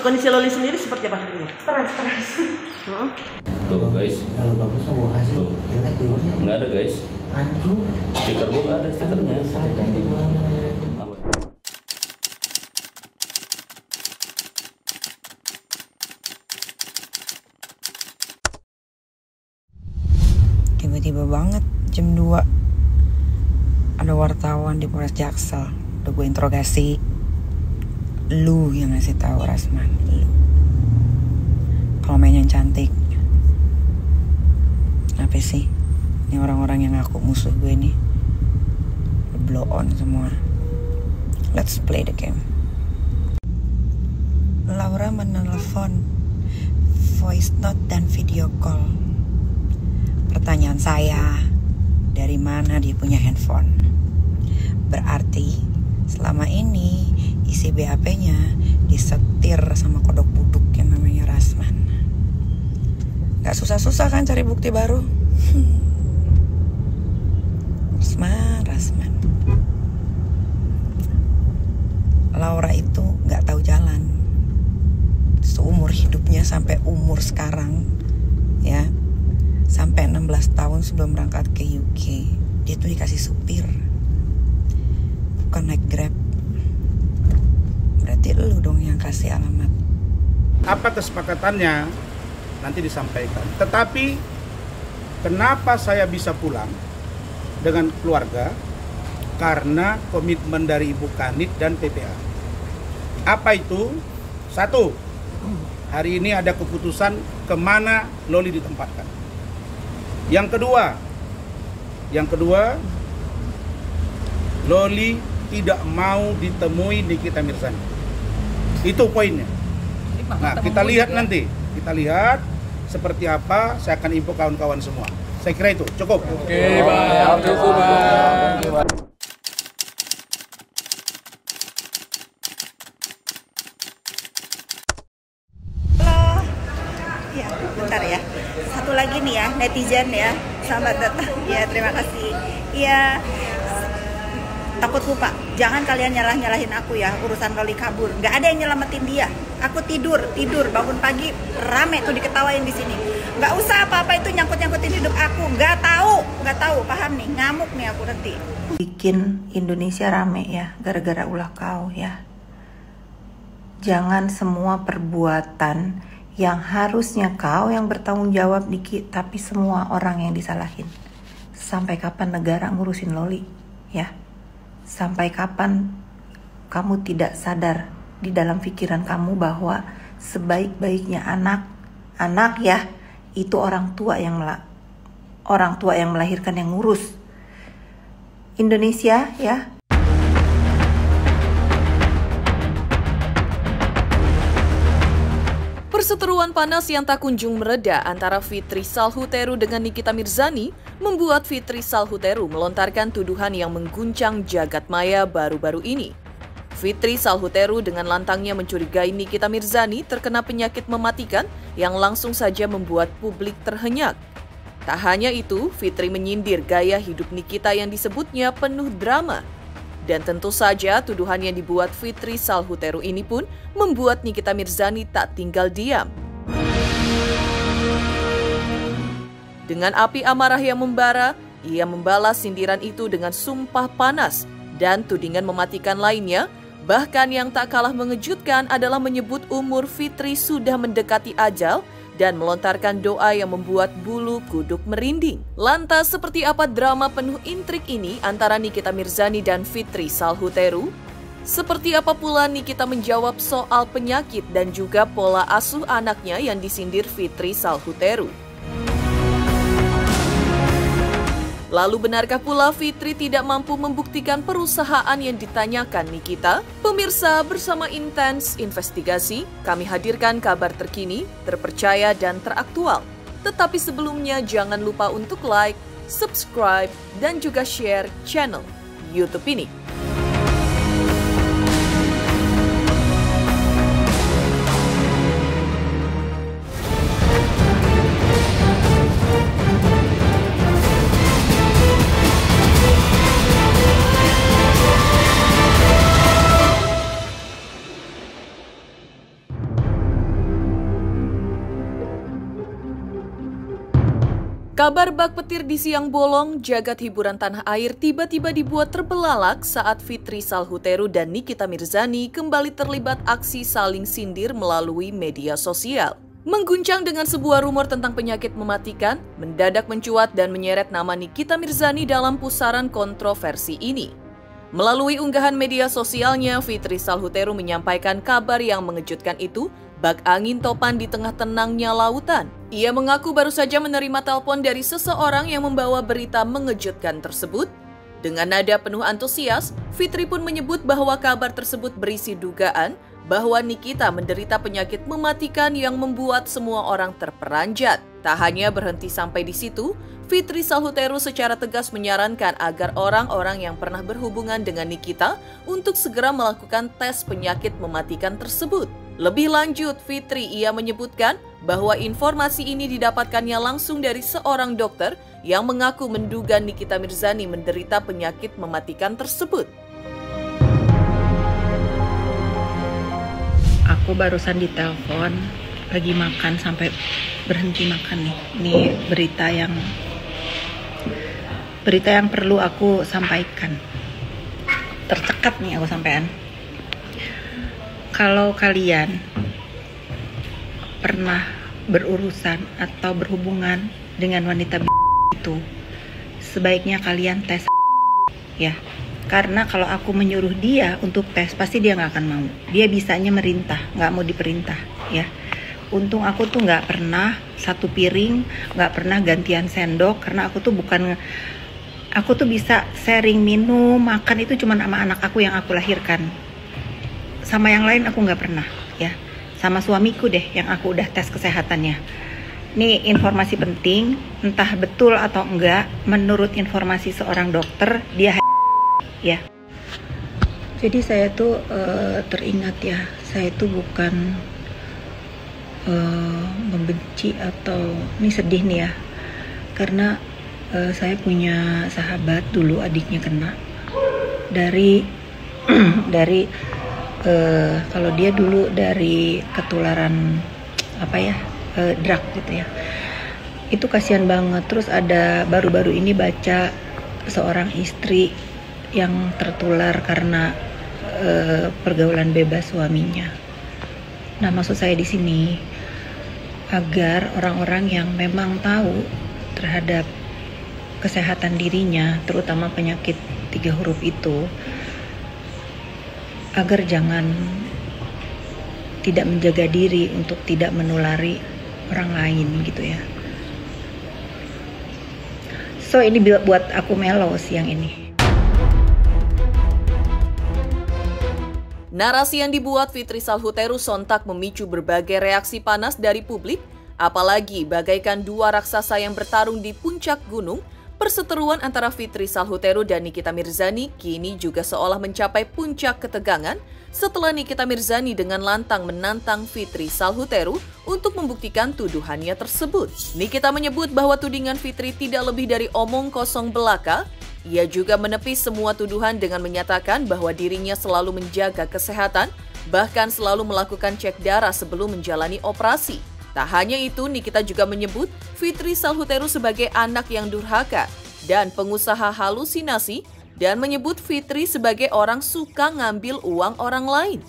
Kondisi Loli sendiri seperti apa? Stres. Tuh guys, Kalau bagus mau hasil tuh jelek keluarnya nggak ada guys. hancur. Stiker gua nggak ada stikernya. Ada di mana? Tiba-tiba banget jam 2 ada wartawan di Polres Jaksel. Udah gue interogasi. Lu yang ngasih tahu Rasman, lu. Kalau main yang cantik. Apa sih? Ini orang-orang yang ngaku musuh gue nih. Blow on semua. Let's play the game. Laura menelpon voice note dan video call. Pertanyaan saya, dari mana dia punya handphone? Berarti selama ini isi BAP-nya disetir sama kodok buduk yang namanya Rasman. Gak susah-susah kan cari bukti baru? Rasman. Laura itu gak tahu jalan. Seumur hidupnya sampai umur sekarang, ya, sampai 16 tahun sebelum berangkat ke UK, dia tuh dikasih supir, bukan naik Grab. Berarti lu dong yang kasih alamat. Apa kesepakatannya nanti disampaikan. Tetapi kenapa saya bisa pulang dengan keluarga? Karena komitmen dari Ibu Kanit dan PPA. Apa itu? Satu, hari ini ada keputusan kemana Loli ditempatkan. Yang kedua, Loli tidak mau ditemui Nikita Mirzani. Itu poinnya. Nah, kita lihat nanti. Kita lihat seperti apa. Saya akan info kawan-kawan semua. Saya kira itu cukup. Oke, Bang. Cukup, Bang. Halo, ya bentar ya. Satu lagi nih ya, netizen ya, selamat datang. Ya terima kasih. Iya, takut lupa. Jangan kalian nyalahin aku ya, urusan Loli kabur. Nggak ada yang nyelamatin dia. Aku tidur, bangun pagi rame tuh diketawain di sini. Nggak usah apa-apa itu nyangkut-nyangkutin hidup aku. Nggak tahu, paham nih, ngamuk nih aku nanti. Bikin Indonesia rame ya, gara-gara ulah kau ya. Jangan semua perbuatan yang harusnya kau yang bertanggung jawab dikit, tapi semua orang yang disalahin. Sampai kapan negara ngurusin Loli ya? Sampai kapan kamu tidak sadar di dalam pikiran kamu bahwa sebaik-baiknya anak ya itu orang tua yang melahirkan, yang ngurus. Indonesia ya. Perseteruan panas yang tak kunjung mereda antara Fitri Salhuteru dengan Nikita Mirzani membuat Fitri Salhuteru melontarkan tuduhan yang mengguncang jagat maya baru-baru ini. Fitri Salhuteru dengan lantangnya mencurigai Nikita Mirzani terkena penyakit mematikan yang langsung saja membuat publik terhenyak. Tak hanya itu, Fitri menyindir gaya hidup Nikita yang disebutnya penuh drama. Dan tentu saja tuduhan yang dibuat Fitri Salhuteru ini pun membuat Nikita Mirzani tak tinggal diam. Dengan api amarah yang membara, ia membalas sindiran itu dengan sumpah panas dan tudingan mematikan lainnya. Bahkan yang tak kalah mengejutkan adalah menyebut umur Fitri sudah mendekati ajal dan melontarkan doa yang membuat bulu kuduk merinding. Lantas seperti apa drama penuh intrik ini antara Nikita Mirzani dan Fitri Salhuteru? Seperti apa pula Nikita menjawab soal penyakit dan juga pola asuh anaknya yang disindir Fitri Salhuteru? Lalu benarkah pula Fitri tidak mampu membuktikan perusahaan yang ditanyakan Nikita? Pemirsa, bersama Intens Investigasi, kami hadirkan kabar terkini, terpercaya dan teraktual. Tetapi sebelumnya jangan lupa untuk like, subscribe, dan juga share channel YouTube ini. Kabar bak petir di siang bolong, jagat hiburan tanah air tiba-tiba dibuat terbelalak saat Fitri Salhuteru dan Nikita Mirzani kembali terlibat aksi saling sindir melalui media sosial. Mengguncang dengan sebuah rumor tentang penyakit mematikan, mendadak mencuat dan menyeret nama Nikita Mirzani dalam pusaran kontroversi ini. Melalui unggahan media sosialnya, Fitri Salhuteru menyampaikan kabar yang mengejutkan itu, bak angin topan di tengah tenangnya lautan. Ia mengaku baru saja menerima telepon dari seseorang yang membawa berita mengejutkan tersebut. Dengan nada penuh antusias, Fitri pun menyebut bahwa kabar tersebut berisi dugaan bahwa Nikita menderita penyakit mematikan yang membuat semua orang terperanjat. Tak hanya berhenti sampai di situ, Fitri Salhuteru secara tegas menyarankan agar orang-orang yang pernah berhubungan dengan Nikita untuk segera melakukan tes penyakit mematikan tersebut. Lebih lanjut, Fitri ia menyebutkan bahwa informasi ini didapatkannya langsung dari seorang dokter yang mengaku menduga Nikita Mirzani menderita penyakit mematikan tersebut. Aku barusan ditelepon, lagi makan sampai berhenti makan nih. Ini berita yang perlu aku sampaikan. Tercekat nih aku sampaikan. Kalau kalian pernah berurusan atau berhubungan dengan wanita itu, sebaiknya kalian tes ya. Karena kalau aku menyuruh dia untuk tes, pasti dia nggak akan mau. Dia bisanya merintah, nggak mau diperintah ya. Untung aku tuh nggak pernah satu piring, nggak pernah gantian sendok, karena aku tuh bisa sharing minum, makan itu cuma sama anak aku yang aku lahirkan. Sama yang lain aku nggak pernah ya. Sama suamiku deh yang aku udah tes kesehatannya. Nih informasi penting, entah betul atau enggak, menurut informasi seorang dokter dia ya. Jadi saya tuh teringat ya, saya tuh bukan membenci atau ini sedih nih ya, karena saya punya sahabat dulu adiknya kena dari kalau dia dulu dari ketularan drug gitu ya. Itu kasihan banget. Terus ada baru-baru ini baca seorang istri yang tertular karena pergaulan bebas suaminya. Nah, maksud saya di sini agar orang-orang yang memang tahu terhadap kesehatan dirinya, terutama penyakit 3 huruf itu, agar jangan tidak menjaga diri untuk tidak menulari orang lain gitu ya. So ini buat aku melo siang ini. Narasi yang dibuat Fitri Salhuteru sontak memicu berbagai reaksi panas dari publik, apalagi bagaikan dua raksasa yang bertarung di puncak gunung. Perseteruan antara Fitri Salhuteru dan Nikita Mirzani kini juga seolah mencapai puncak ketegangan setelah Nikita Mirzani dengan lantang menantang Fitri Salhuteru untuk membuktikan tuduhannya tersebut. Nikita menyebut bahwa tudingan Fitri tidak lebih dari omong kosong belaka. Ia juga menepis semua tuduhan dengan menyatakan bahwa dirinya selalu menjaga kesehatan, bahkan selalu melakukan cek darah sebelum menjalani operasi. Tak hanya itu, Nikita juga menyebut Fitri Salhuteru sebagai anak yang durhaka dan pengusaha halusinasi dan menyebut Fitri sebagai orang suka ngambil uang orang lain.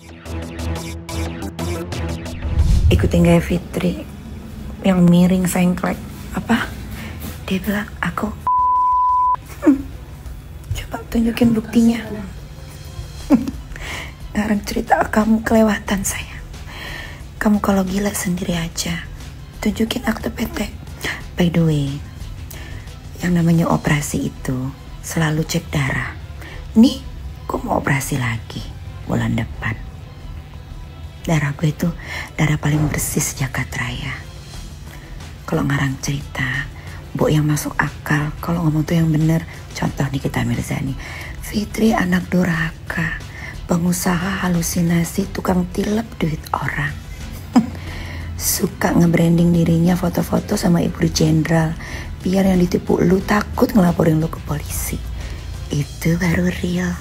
Ikutin gaya Fitri yang miring sengklek. Apa? Dia bilang aku. Coba tunjukin buktinya. Ngarang cerita kamu kelewatan saya. Kamu kalau gila sendiri aja. Tunjukin akte PT. By the way, yang namanya operasi itu selalu cek darah. Nih, gue mau operasi lagi bulan depan. Darah gue itu darah paling bersih sejagat raya. Kalau ngarang cerita, Bo yang masuk akal. Kalau ngomong tuh yang bener. Contoh Nikita Mirzani. Fitri anak durhaka, pengusaha halusinasi, tukang tilep duit orang. Suka nge-branding dirinya foto-foto sama ibu jenderal biar yang ditipu lu takut ngelaporin lu ke polisi. Itu baru real.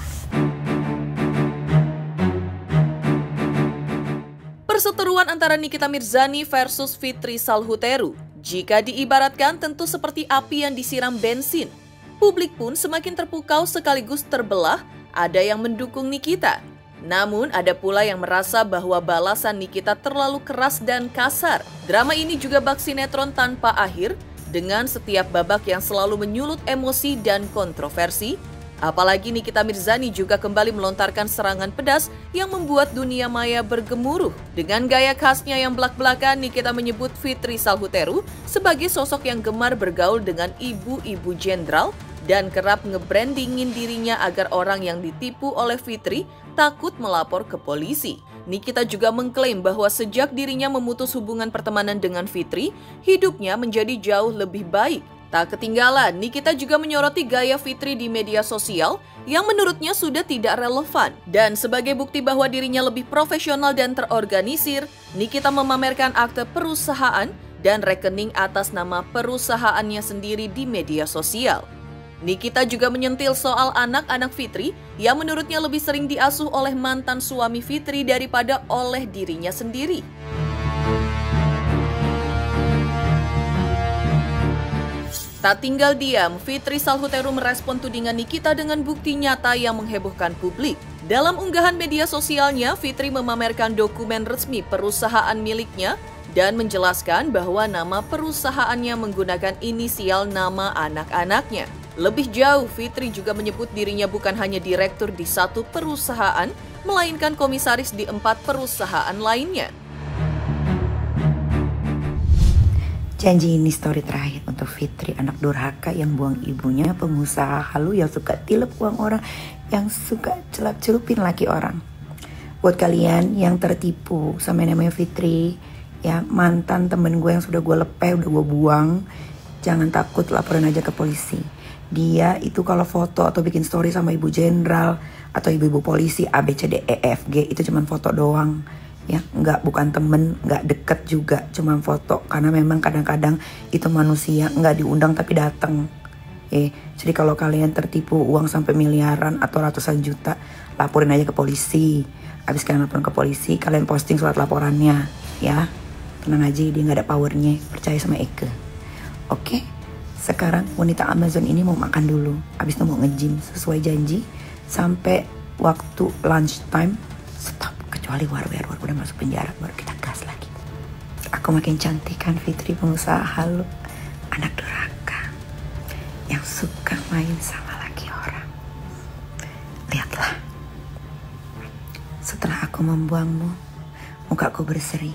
Perseteruan Perseteruan antara Nikita Mirzani versus Fitri Salhuteru, jika diibaratkan tentu seperti api yang disiram bensin. Publik pun semakin terpukau sekaligus terbelah, ada yang mendukung Nikita. Namun ada pula yang merasa bahwa balasan Nikita terlalu keras dan kasar. Drama ini juga bak sinetron tanpa akhir, dengan setiap babak yang selalu menyulut emosi dan kontroversi. Apalagi Nikita Mirzani juga kembali melontarkan serangan pedas yang membuat dunia maya bergemuruh. Dengan gaya khasnya yang belak-belakan, Nikita menyebut Fitri Salhuteru sebagai sosok yang gemar bergaul dengan ibu-ibu jenderal dan kerap ngebrandingin dirinya agar orang yang ditipu oleh Fitri takut melapor ke polisi. Nikita juga mengklaim bahwa sejak dirinya memutus hubungan pertemanan dengan Fitri, hidupnya menjadi jauh lebih baik. Tak ketinggalan, Nikita juga menyoroti gaya Fitri di media sosial yang menurutnya sudah tidak relevan. Dan sebagai bukti bahwa dirinya lebih profesional dan terorganisir, Nikita memamerkan akte perusahaan dan rekening atas nama perusahaannya sendiri di media sosial. Nikita juga menyentil soal anak-anak Fitri yang menurutnya lebih sering diasuh oleh mantan suami Fitri daripada oleh dirinya sendiri. Tak tinggal diam, Fitri Salhuteru merespon tudingan Nikita dengan bukti nyata yang menghebohkan publik. Dalam unggahan media sosialnya, Fitri memamerkan dokumen resmi perusahaan miliknya dan menjelaskan bahwa nama perusahaannya menggunakan inisial nama anak-anaknya. Lebih jauh, Fitri juga menyebut dirinya bukan hanya direktur di satu perusahaan, melainkan komisaris di 4 perusahaan lainnya. Janji ini story terakhir untuk Fitri, anak durhaka yang buang ibunya, pengusaha halu yang suka tilep uang orang, yang suka celup-celupin laki orang. Buat kalian yang tertipu sama namanya Fitri, ya mantan temen gue yang sudah gue lepeh, udah gue buang, jangan takut, laporin aja ke polisi. Dia itu kalau foto atau bikin story sama ibu jenderal atau ibu-ibu polisi A, B, C, D, E, F, G itu cuma foto doang. Ya, bukan temen, nggak deket juga, cuma foto. Karena memang kadang-kadang itu manusia nggak diundang tapi datang. Jadi kalau kalian tertipu uang sampai miliaran atau ratusan juta, laporin aja ke polisi. Habis kalian laporin ke polisi, kalian posting surat laporannya, ya. Tenang aja, dia nggak ada powernya. Percaya sama Eke. Oke, sekarang wanita Amazon ini mau makan dulu. Habis itu mau nge-gym sesuai janji sampai waktu lunch time. Stop. Kecuali Warwer udah masuk penjara, baru kita gas lagi. Aku makin cantik kan, Fitri, pengusaha halu, anak durhaka yang suka main sama laki orang. Lihatlah, setelah aku membuangmu, mukaku berseri.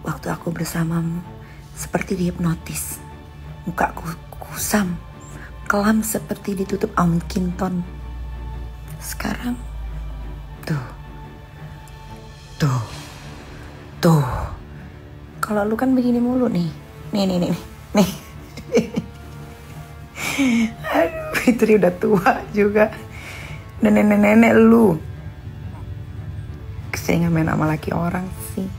Waktu aku bersamamu, seperti dihipnotis. Mukaku kusam, kelam seperti ditutup aun kinton. Sekarang, Tuh. Kalau lu kan begini mulu nih. Nih. Aduh, Fitri udah tua juga. Udah nenek-nenek lu. Keseringan main sama laki orang sih.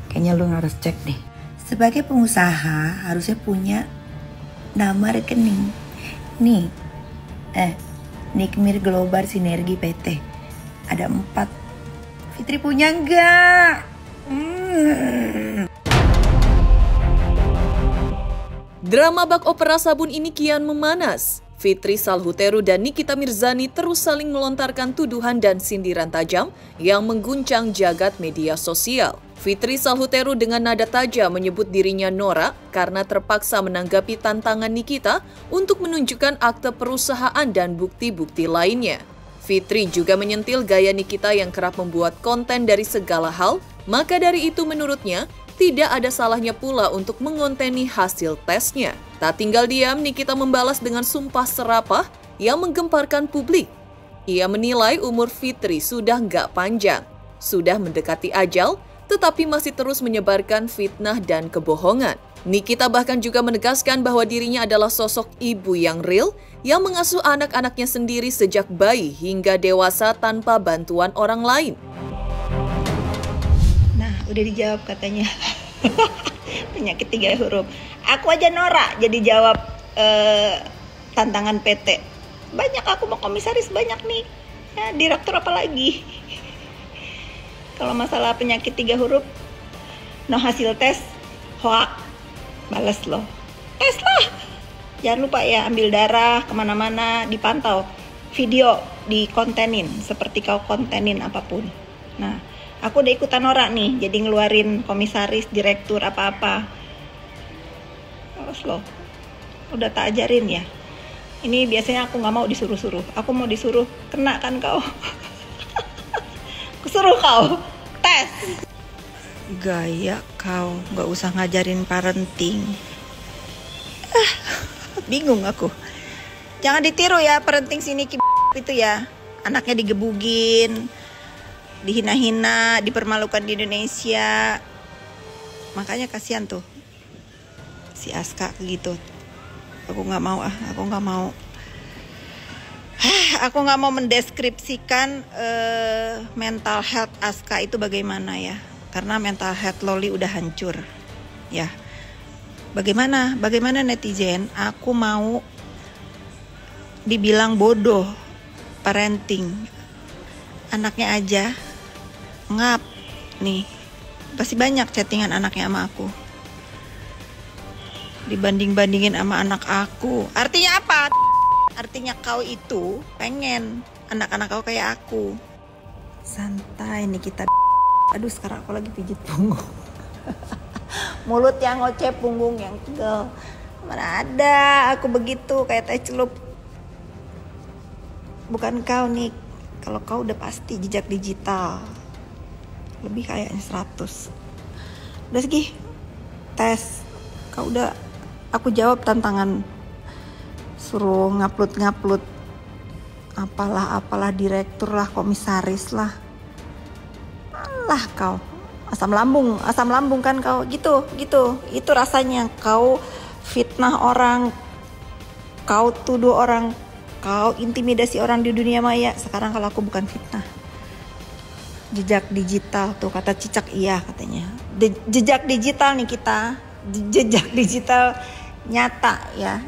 Kayaknya lu harus cek deh. Sebagai pengusaha harusnya punya nama rekening. Nih. Nikmir Global Sinergi PT. Ada 4. Fitri punya enggak? Drama bak opera sabun ini kian memanas. Fitri Salhuteru dan Nikita Mirzani terus saling melontarkan tuduhan dan sindiran tajam yang mengguncang jagat media sosial. Fitri Salhuteru dengan nada tajam menyebut dirinya norak karena terpaksa menanggapi tantangan Nikita untuk menunjukkan akte perusahaan dan bukti-bukti lainnya. Fitri juga menyentil gaya Nikita yang kerap membuat konten dari segala hal, maka dari itu menurutnya, tidak ada salahnya pula untuk mengonteni hasil tesnya. Tak tinggal diam, Nikita membalas dengan sumpah serapah yang menggemparkan publik. Ia menilai umur Fitri sudah nggak panjang, sudah mendekati ajal, tetapi masih terus menyebarkan fitnah dan kebohongan. Nikita bahkan juga menegaskan bahwa dirinya adalah sosok ibu yang real, yang mengasuh anak-anaknya sendiri sejak bayi hingga dewasa tanpa bantuan orang lain. Nah, udah dijawab katanya. Penyakit 3 huruf. Aku aja norak jadi jawab tantangan PT. Banyak aku mau komisaris banyak nih. Ya, direktur apa lagi? Kalau masalah penyakit 3 huruf, no hasil tes, hoak, bales loh. Tes lah. Jangan lupa ya, ambil darah kemana-mana, dipantau. Video dikontenin, seperti kau kontenin apapun. Nah, aku udah ikutan norak nih, jadi ngeluarin komisaris, direktur, apa-apa. Awas loh, udah tak ajarin ya. Ini biasanya aku nggak mau disuruh-suruh. Aku mau disuruh, kena kan kau. Kusuruh kau, tes. Gaya kau, nggak usah ngajarin parenting. Bingung aku. Jangan ditiru ya parenting sini itu ya. Anaknya digebugin, dihina-hina, dipermalukan di Indonesia. Makanya kasihan tuh si Aska gitu. Aku nggak mau aku nggak mau. Aku nggak mau mendeskripsikan mental health Aska itu bagaimana ya. Karena mental health Loli udah hancur. Ya. Bagaimana netizen? Aku mau dibilang bodoh parenting. Anaknya aja ngap nih. Pasti banyak chattingan anaknya sama aku. Dibanding-bandingin sama anak aku. Artinya apa? Artinya kau itu pengen anak-anak kau kayak aku. Santai nih kita. Aduh, sekarang aku lagi pijit punggung. Mulut yang ngoceh, punggung yang tegal. Mana ada aku begitu kayak teh celup. Bukan kau nih. Kalau kau udah pasti jejak digital. Lebih kayaknya 100. Udah segi. Tes. Kau udah, aku jawab tantangan. Suruh ngupload. Apalah direktur lah, komisaris lah. Alah kau. Asam lambung kan kau. Gitu. Itu rasanya kau fitnah orang. Kau tuduh orang. Kau intimidasi orang di dunia maya. Sekarang kalau aku bukan fitnah. Jejak digital tuh kata Cicak iya katanya. Jejak digital nih kita. Jejak digital nyata ya.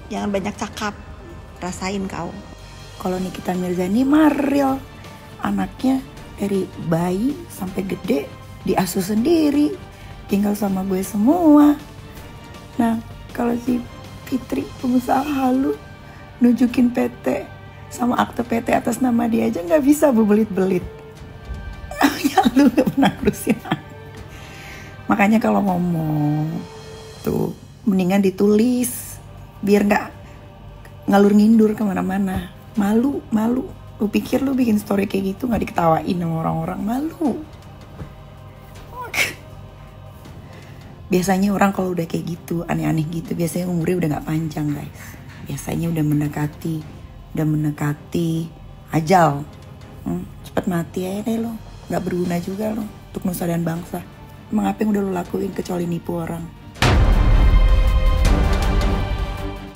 Jangan banyak cakap. Rasain kau. Kalau Nikita Mirzani real. Anaknya dari bayi sampai gede diasuh sendiri. Tinggal sama gue semua. Nah, kalau si Fitri pengusaha halu nunjukin PT sama akte PT atas nama dia aja nggak bisa belit-belit. Ya lu nggak pernah ngurusin. Makanya kalau ngomong tuh mendingan ditulis biar nggak ngalur ngindur kemana-mana. Malu. Lu pikir lu bikin story kayak gitu nggak diketawain sama orang-orang? Malu. Biasanya orang kalau udah kayak gitu aneh-aneh gitu biasanya umurnya udah nggak panjang guys. Biasanya udah mendekati ajal. Cepet mati aja deh lo. Gak berguna juga lo untuk nusa dan bangsa. Emang apa yang udah lo lakuin kecuali nipu orang?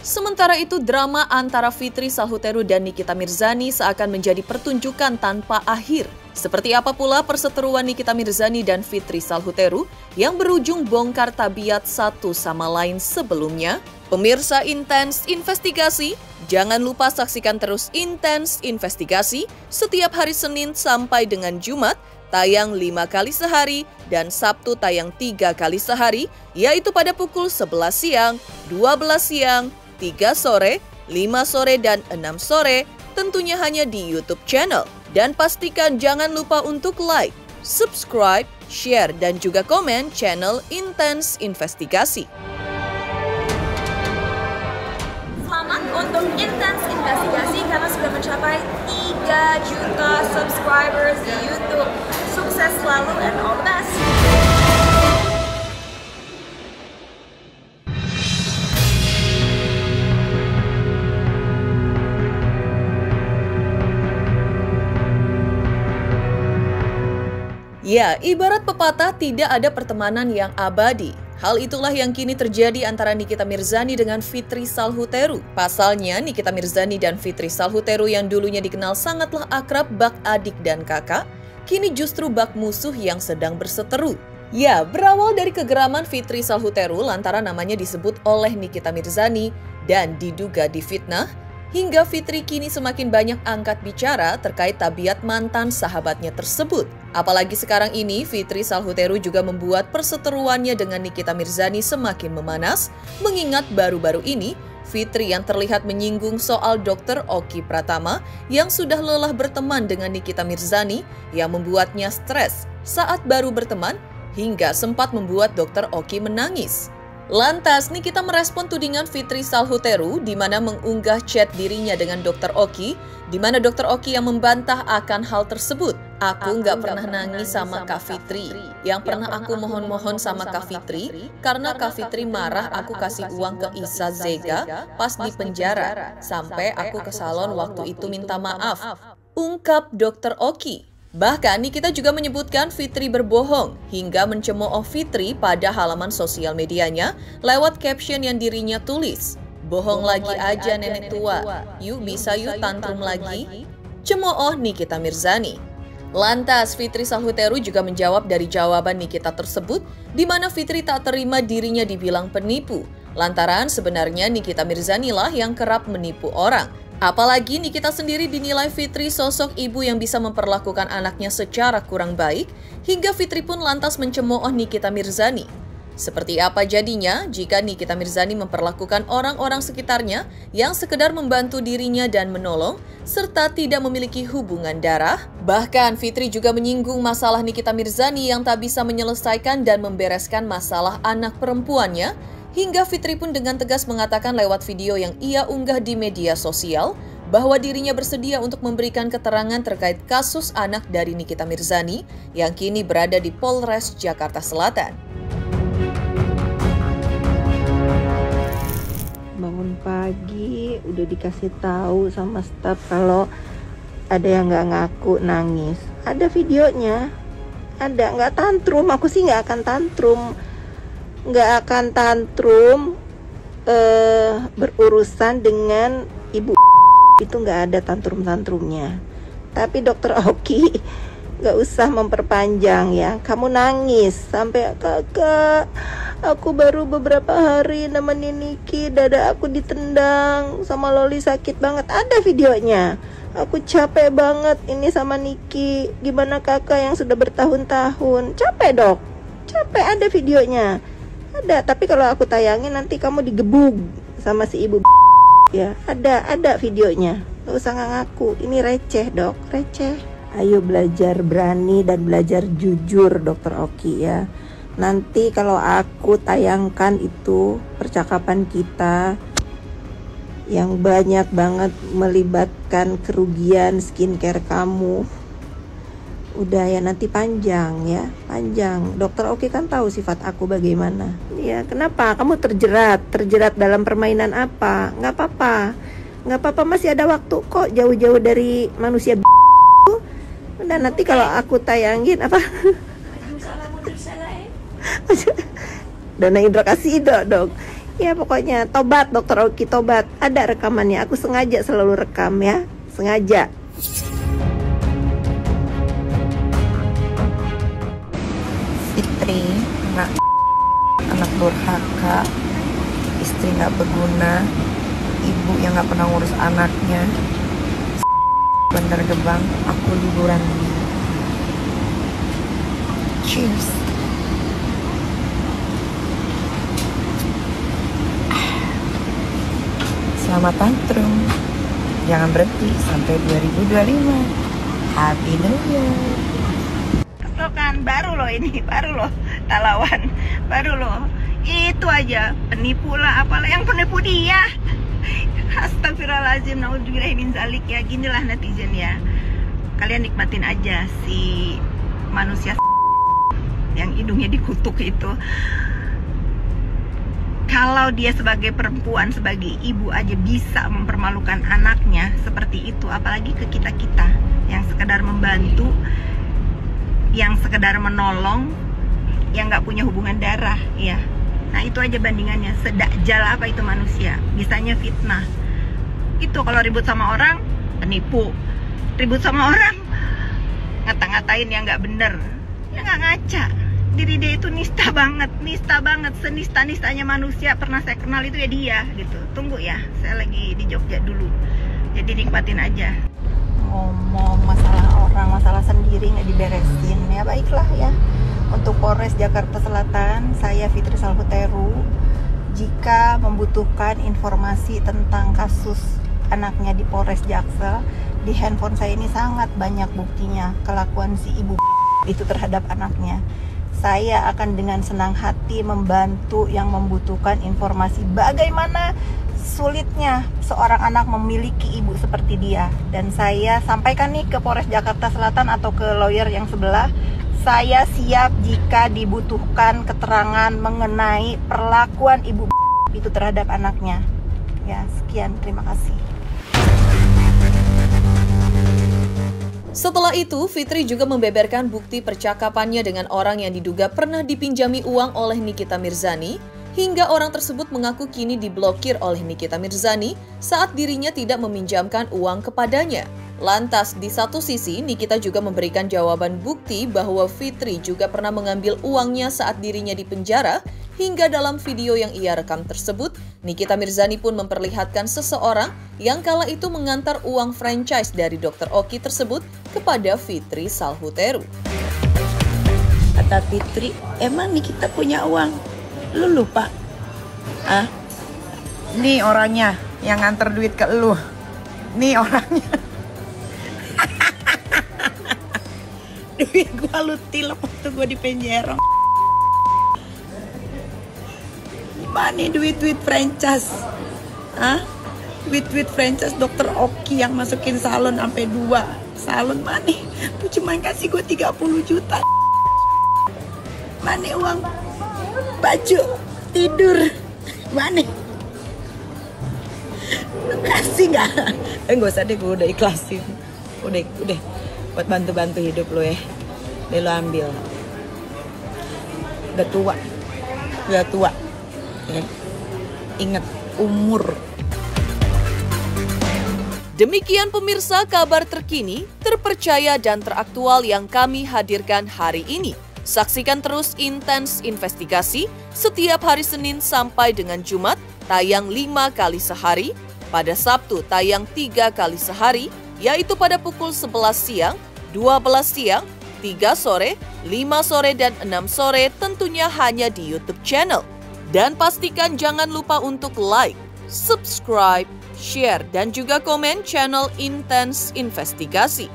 Sementara itu, drama antara Fitri Salhuteru dan Nikita Mirzani seakan menjadi pertunjukan tanpa akhir. Seperti apa pula perseteruan Nikita Mirzani dan Fitri Salhuteru yang berujung bongkar tabiat satu sama lain sebelumnya? Pemirsa Intens Investigasi, jangan lupa saksikan terus Intens Investigasi setiap hari Senin sampai dengan Jumat, tayang 5 kali sehari, dan Sabtu tayang 3 kali sehari, yaitu pada pukul 11 siang, 12 siang, 3 sore, 5 sore, dan 6 sore, tentunya hanya di YouTube channel. Dan pastikan jangan lupa untuk like, subscribe, share, dan juga komen channel Intens Investigasi. Selamat untuk Intens Investigasi karena sudah mencapai 3 juta subscribers di YouTube. Sukses selalu and all the best. Ya, ibarat pepatah tidak ada pertemanan yang abadi. Hal itulah yang kini terjadi antara Nikita Mirzani dengan Fitri Salhuteru. Pasalnya, Nikita Mirzani dan Fitri Salhuteru yang dulunya dikenal sangatlah akrab bak adik dan kakak, kini justru bak musuh yang sedang berseteru. Ya, berawal dari kegeraman Fitri Salhuteru lantaran namanya disebut oleh Nikita Mirzani dan diduga difitnah, hingga Fitri kini semakin banyak angkat bicara terkait tabiat mantan sahabatnya tersebut. Apalagi sekarang ini Fitri Salhuteru juga membuat perseteruannya dengan Nikita Mirzani semakin memanas, mengingat baru-baru ini Fitri yang terlihat menyinggung soal Dr. Oki Pratama yang sudah lelah berteman dengan Nikita Mirzani yang membuatnya stres saat baru berteman hingga sempat membuat Dr. Oki menangis. Lantas, Nikita merespon tudingan Fitri Salhuteru di mana mengunggah chat dirinya dengan Dr. Oki, di mana Dr. Oki yang membantah akan hal tersebut. Aku nggak pernah nangis sama Kak Fitri. Yang pernah aku mohon-mohon sama Kak Fitri, karena Kak Fitri marah aku kasih uang ke Isa Zega pas di penjara, sampai aku ke salon waktu itu minta maaf. Ungkap Dr. Oki. Bahkan Nikita juga menyebutkan Fitri berbohong hingga mencemooh Fitri pada halaman sosial medianya lewat caption yang dirinya tulis. Bohong lagi aja nenek tua, yuk bisa yuk tantrum lagi. Cemooh Nikita Mirzani. Lantas Fitri Salhuteru juga menjawab dari jawaban Nikita tersebut, di mana Fitri tak terima dirinya dibilang penipu. Lantaran sebenarnya Nikita Mirzani lah yang kerap menipu orang. Apalagi Nikita sendiri dinilai Fitri sosok ibu yang bisa memperlakukan anaknya secara kurang baik, hingga Fitri pun lantas mencemooh Nikita Mirzani. Seperti apa jadinya jika Nikita Mirzani memperlakukan orang-orang sekitarnya yang sekedar membantu dirinya dan menolong, serta tidak memiliki hubungan darah? Bahkan Fitri juga menyinggung masalah Nikita Mirzani yang tak bisa menyelesaikan dan membereskan masalah anak perempuannya, hingga Fitri pun dengan tegas mengatakan lewat video yang ia unggah di media sosial bahwa dirinya bersedia untuk memberikan keterangan terkait kasus anak dari Nikita Mirzani yang kini berada di Polres Jakarta Selatan. Bangun pagi udah dikasih tahu sama staf kalau ada yang nggak ngaku nangis. Ada videonya, ada, nggak tantrum. Aku sih nggak akan tantrum. Berurusan dengan ibu itu nggak ada tantrum-tantrumnya. Tapi Dokter Oki nggak usah memperpanjang ya. Kamu nangis sampai kakak, aku baru beberapa hari nemenin Niki, dada aku ditendang sama Loli sakit banget. Ada videonya. Aku capek banget ini sama Niki. Gimana kakak yang sudah bertahun-tahun? Capek dok, capek. Ada videonya. Ada, tapi kalau aku tayangin nanti kamu digebug sama si ibu ya. Ada videonya. Gak usah ngaku. Ini receh dok, receh. Ayo belajar berani dan belajar jujur Dokter Oki ya. Nanti kalau aku tayangkan itu percakapan kita yang banyak banget melibatkan kerugian skincare kamu, udah ya nanti panjang ya, panjang. Dokter Oki kan tahu sifat aku bagaimana. Ya kenapa kamu terjerat dalam permainan apa? Nggak apa-apa, masih ada waktu kok, jauh-jauh dari manusia. Udah nanti kalau aku tayangin apa? Dana hidrokasi dok. Ya pokoknya tobat Dokter Oki, tobat. Ada rekamannya, aku sengaja selalu rekam ya, sengaja. Fitri, anak durhaka, istri nggak berguna, ibu yang nggak pernah ngurus anaknya. Bandar Gebang, aku liburan. Cheers. Selamat tantrum. Jangan berhenti sampai 2025. Happy New Year. Kan baru loh ini, baru loh Talawan, baru loh itu aja penipu lah, apalah yang penipu dia. Astagfirullahaladzim, naudzubillahi min zalik ya. Ginilah netizen ya, kalian nikmatin aja si manusia yang hidungnya dikutuk itu. Kalau dia sebagai perempuan, sebagai ibu aja bisa mempermalukan anaknya seperti itu, apalagi ke kita-kita yang sekedar membantu, yang sekedar menolong, yang nggak punya hubungan darah ya. Nah itu aja bandingannya. Sedakjal apa itu manusia, bisanya fitnah. Itu kalau ribut sama orang penipu, ribut sama orang ngata-ngatain yang nggak bener, ya nggak ngaca. diri dia itu nista banget, senista-nistanya manusia pernah saya kenal itu ya dia gitu. Tunggu ya, saya lagi di Jogja dulu, jadi nikmatin aja. Ngomong masalah orang, masalah sendiri nggak diberesin, ya baiklah ya. Untuk Polres Jakarta Selatan, saya Fitri Salhuteru, jika membutuhkan informasi tentang kasus anaknya di Polres Jaksel, di handphone saya ini sangat banyak buktinya kelakuan si ibu itu terhadap anaknya. Saya akan dengan senang hati membantu yang membutuhkan informasi bagaimana sulitnya seorang anak memiliki ibu seperti dia. Dan saya sampaikan nih ke Polres Jakarta Selatan atau ke lawyer yang sebelah, saya siap jika dibutuhkan keterangan mengenai perlakuan ibu itu terhadap anaknya. Ya, sekian, terima kasih. Setelah itu, Fitri juga membeberkan bukti percakapannya dengan orang yang diduga pernah dipinjami uang oleh Nikita Mirzani, hingga orang tersebut mengaku kini diblokir oleh Nikita Mirzani saat dirinya tidak meminjamkan uang kepadanya. Lantas, di satu sisi, Nikita juga memberikan jawaban bukti bahwa Fitri juga pernah mengambil uangnya saat dirinya di penjara, hingga dalam video yang ia rekam tersebut, Nikita Mirzani pun memperlihatkan seseorang yang kala itu mengantar uang franchise dari Dr. Oki tersebut kepada Fitri Salhuteru. Kata Fitri, emang Nikita punya uang? Lu lupa? Ah? Nih orangnya yang nganter duit ke lu. Nih orangnya. Duit gua lu tilep waktu gua di penjara. Mana duit-duit franchise? Hah? Duit-duit franchise Dr. Oki yang masukin salon sampai 2 salon mana? Lu cuma kasih gue 30 juta. Mana uang baju tidur? Mana? Lu kasih nggak? Nggak usah deh, gue udah ikhlasin. Udah buat bantu-bantu hidup lo ya. Deh lo ambil. Udah tua. Ya. Ingat umur. Demikian pemirsa kabar terkini, terpercaya dan teraktual yang kami hadirkan hari ini. Saksikan terus Intens Investigasi setiap hari Senin sampai dengan Jumat, tayang 5 kali sehari, pada Sabtu tayang 3 kali sehari, yaitu pada pukul 11 siang, 12 siang, 3 sore, 5 sore, dan 6 sore, tentunya hanya di YouTube channel. Dan pastikan jangan lupa untuk like, subscribe, share, dan juga komen channel Intens Investigasi.